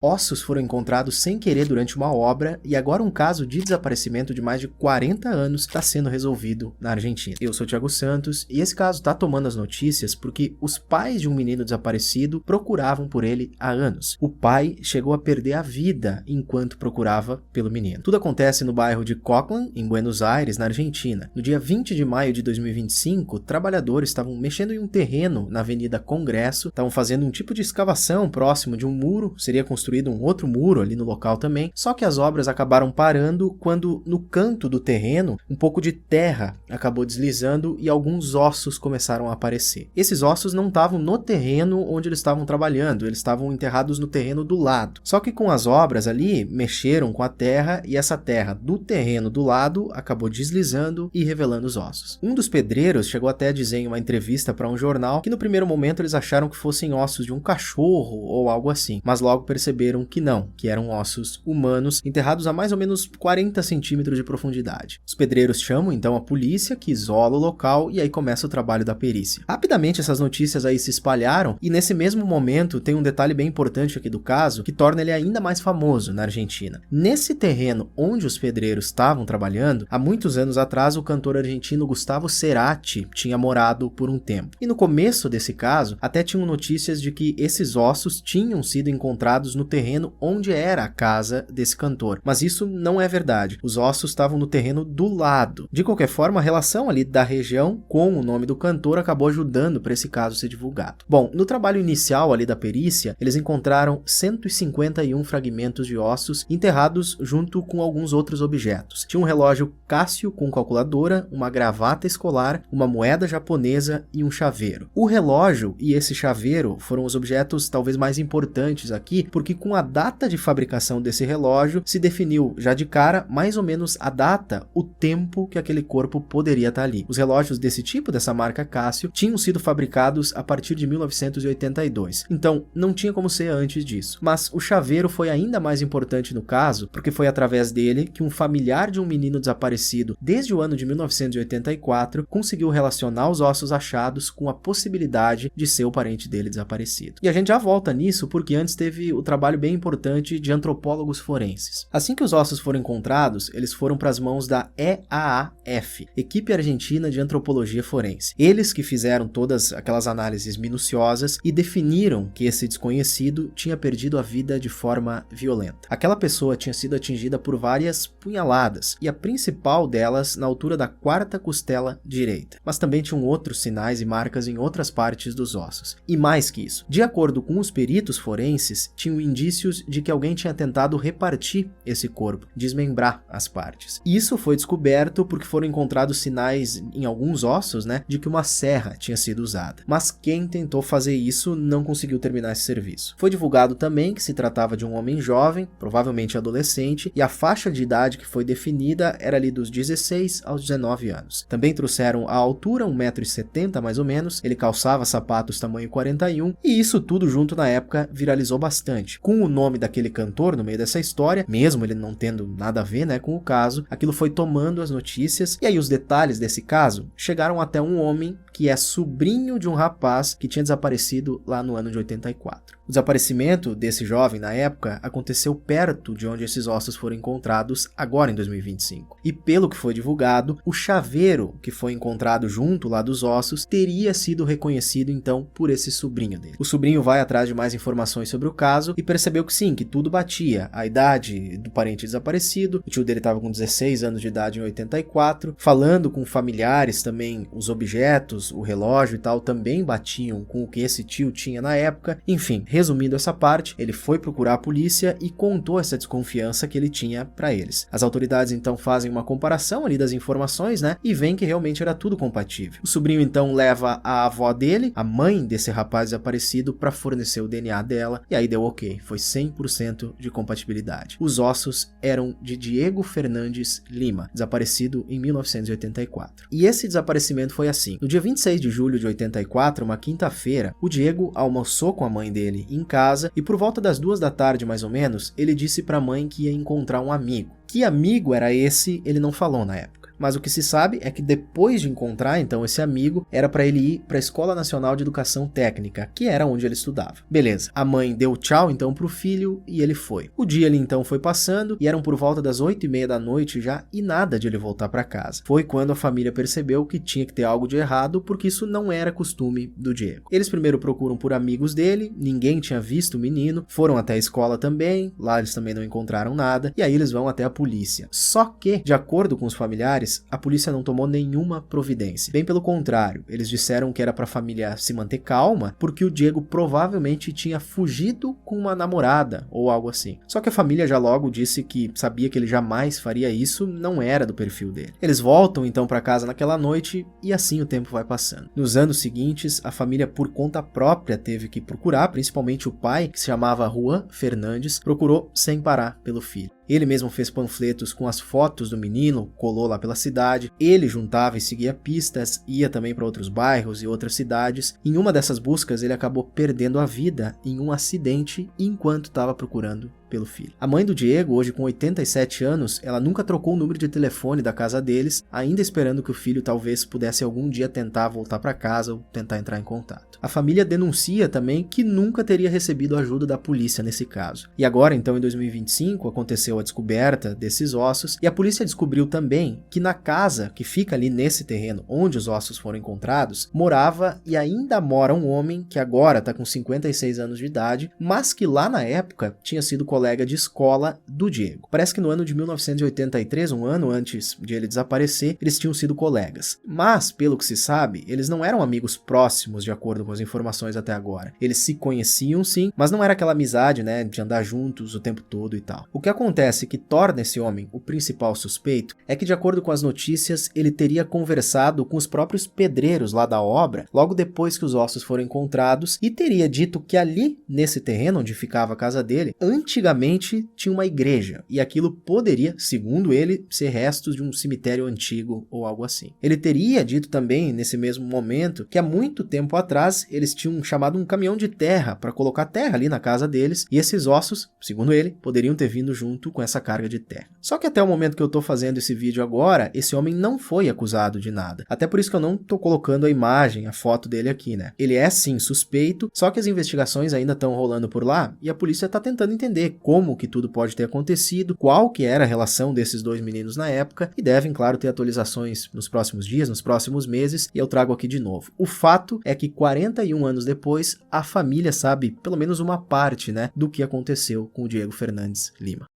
Ossos foram encontrados sem querer durante uma obra e agora um caso de desaparecimento de mais de 40 anos está sendo resolvido na Argentina. Eu sou o Thiago Santos e esse caso está tomando as notícias porque os pais de um menino desaparecido procuravam por ele há anos. O pai chegou a perder a vida enquanto procurava pelo menino. Tudo acontece no bairro de Coclán, em Buenos Aires, na Argentina. No dia 20 de maio de 2025, trabalhadores estavam mexendo em um terreno na Avenida Congresso, estavam fazendo um tipo de escavação próximo de um muro, seria construído um outro muro ali no local também, só que as obras acabaram parando quando no canto do terreno um pouco de terra acabou deslizando e alguns ossos começaram a aparecer. Esses ossos não estavam no terreno onde eles estavam trabalhando, eles estavam enterrados no terreno do lado. Só que com as obras ali, mexeram com a terra e essa terra do terreno do lado acabou deslizando e revelando os ossos. Um dos pedreiros chegou até a dizer em uma entrevista para um jornal que no primeiro momento eles acharam que fossem ossos de um cachorro ou algo assim, mas logo perceberam que não, que eram ossos humanos enterrados a mais ou menos 40 centímetros de profundidade. Os pedreiros chamam então a polícia, que isola o local e aí começa o trabalho da perícia. Rapidamente essas notícias aí se espalharam e nesse mesmo momento tem um detalhe bem importante aqui do caso que torna ele ainda mais famoso na Argentina. Nesse terreno onde os pedreiros estavam trabalhando, há muitos anos atrás o cantor argentino Gustavo Cerati tinha morado por um tempo. E no começo desse caso, até tinham notícias de que esses ossos tinham sido encontrados no terreno onde era a casa desse cantor, mas isso não é verdade. Os ossos estavam no terreno do lado. De qualquer forma, a relação ali da região com o nome do cantor acabou ajudando para esse caso ser divulgado. Bom, no trabalho inicial ali da perícia, eles encontraram 151 fragmentos de ossos enterrados junto com alguns outros objetos. Tinha um relógio Casio com calculadora, uma gravata escolar, uma moeda japonesa e um chaveiro. O relógio e esse chaveiro foram os objetos talvez mais importantes aqui, porque com a data de fabricação desse relógio se definiu já de cara mais ou menos a data, o tempo que aquele corpo poderia estar ali. Os relógios desse tipo, dessa marca Casio, tinham sido fabricados a partir de 1982, então não tinha como ser antes disso. Mas o chaveiro foi ainda mais importante no caso, porque foi através dele que um familiar de um menino desaparecido desde o ano de 1984 conseguiu relacionar os ossos achados com a possibilidade de ser o parente dele desaparecido. E a gente já volta nisso porque antes teve o trabalho bem importante de antropólogos forenses. Assim que os ossos foram encontrados, eles foram para as mãos da EAAF, Equipe Argentina de Antropologia Forense. Eles que fizeram todas aquelas análises minuciosas e definiram que esse desconhecido tinha perdido a vida de forma violenta. Aquela pessoa tinha sido atingida por várias punhaladas, e a principal delas na altura da quarta costela direita. Mas também tinham outros sinais e marcas em outras partes dos ossos. E mais que isso, de acordo com os peritos forenses, tinham indícios de que alguém tinha tentado repartir esse corpo, desmembrar as partes. Isso foi descoberto porque foram encontrados sinais em alguns ossos, de que uma serra tinha sido usada. Mas quem tentou fazer isso não conseguiu terminar esse serviço. Foi divulgado também que se tratava de um homem jovem, provavelmente adolescente, e a faixa de idade que foi definida era ali dos 16 aos 19 anos. Também trouxeram a altura, 1,70 m mais ou menos, ele calçava sapatos tamanho 41, e isso tudo junto na época viralizou bastante. Com o nome daquele cantor no meio dessa história, mesmo ele não tendo nada a ver com o caso, aquilo foi tomando as notícias, e aí os detalhes desse caso chegaram até um homem que é sobrinho de um rapaz que tinha desaparecido lá no ano de 84. O desaparecimento desse jovem na época aconteceu perto de onde esses ossos foram encontrados agora em 2025. E pelo que foi divulgado, o chaveiro que foi encontrado junto lá dos ossos teria sido reconhecido então por esse sobrinho dele. O sobrinho vai atrás de mais informações sobre o caso e percebeu que sim, que tudo batia. A idade do parente desaparecido, o tio dele estava com 16 anos de idade em 84, falando com familiares também, os objetos, o relógio e tal também batiam com o que esse tio tinha na época. Enfim, resumindo essa parte, ele foi procurar a polícia e contou essa desconfiança que ele tinha para eles. As autoridades então fazem uma comparação ali das informações, e veem que realmente era tudo compatível. O sobrinho então leva a avó dele, a mãe desse rapaz desaparecido, para fornecer o DNA dela, e aí deu ok, foi 100% de compatibilidade. Os ossos eram de Diego Fernandes Lima, desaparecido em 1984. E esse desaparecimento foi assim: no dia 26 de julho de 84, uma quinta-feira, o Diego almoçou com a mãe dele em casa e por volta das 2 da tarde mais ou menos, ele disse para a mãe que ia encontrar um amigo. Que amigo era esse, ele não falou na época. Mas o que se sabe é que depois de encontrar então esse amigo, era para ele ir para a Escola Nacional de Educação Técnica, que era onde ele estudava. Beleza, a mãe deu tchau então pro filho e ele foi. O dia ali então foi passando e eram por volta das 8h30 da noite já e nada de ele voltar para casa. Foi quando a família percebeu que tinha que ter algo de errado porque isso não era costume do Diego. Eles primeiro procuram por amigos dele, ninguém tinha visto o menino, foram até a escola também, lá eles também não encontraram nada e aí eles vão até a polícia. Só que, de acordo com os familiares, a polícia não tomou nenhuma providência. Bem pelo contrário, eles disseram que era para a família se manter calma porque o Diego provavelmente tinha fugido com uma namorada ou algo assim. Só que a família já logo disse que sabia que ele jamais faria isso, não era do perfil dele. Eles voltam então para casa naquela noite e assim o tempo vai passando. Nos anos seguintes, a família por conta própria teve que procurar, principalmente o pai, que se chamava Juan Fernandes, procurou sem parar pelo filho. Ele mesmo fez panfletos com as fotos do menino, colou lá pela cidade, ele juntava e seguia pistas, ia também para outros bairros e outras cidades. Em uma dessas buscas, ele acabou perdendo a vida em um acidente enquanto estava procurando pelo filho. A mãe do Diego, hoje com 87 anos, ela nunca trocou o número de telefone da casa deles, ainda esperando que o filho talvez pudesse algum dia tentar voltar para casa ou tentar entrar em contato. A família denuncia também que nunca teria recebido ajuda da polícia nesse caso. E agora, então, em 2025, aconteceu a descoberta desses ossos e a polícia descobriu também que na casa que fica ali nesse terreno onde os ossos foram encontrados, morava e ainda mora um homem que agora está com 56 anos de idade, mas que lá na época tinha sido colega de escola do Diego. Parece que no ano de 1983, um ano antes de ele desaparecer, eles tinham sido colegas. Mas, pelo que se sabe, eles não eram amigos próximos, de acordo com as informações até agora. Eles se conheciam sim, mas não era aquela amizade, né, de andar juntos o tempo todo e tal. O que acontece que torna esse homem o principal suspeito é que, de acordo com as notícias, ele teria conversado com os próprios pedreiros lá da obra, logo depois que os ossos foram encontrados, e teria dito que ali, nesse terreno onde ficava a casa dele, antigamente tinha uma igreja, e aquilo poderia, segundo ele, ser restos de um cemitério antigo ou algo assim. Ele teria dito também, nesse mesmo momento, que há muito tempo atrás eles tinham chamado um caminhão de terra para colocar terra ali na casa deles, e esses ossos, segundo ele, poderiam ter vindo junto com essa carga de terra. Só que até o momento que eu tô fazendo esse vídeo agora, esse homem não foi acusado de nada. Até por isso que eu não tô colocando a imagem, a foto dele aqui, né? Ele é sim suspeito, só que as investigações ainda estão rolando por lá e a polícia tá tentando entender como que tudo pode ter acontecido, qual que era a relação desses dois meninos na época e devem, claro, ter atualizações nos próximos dias, nos próximos meses e eu trago aqui de novo. O fato é que 41 anos depois, a família sabe pelo menos uma parte, né, do que aconteceu com o Diego Fernandes Lima.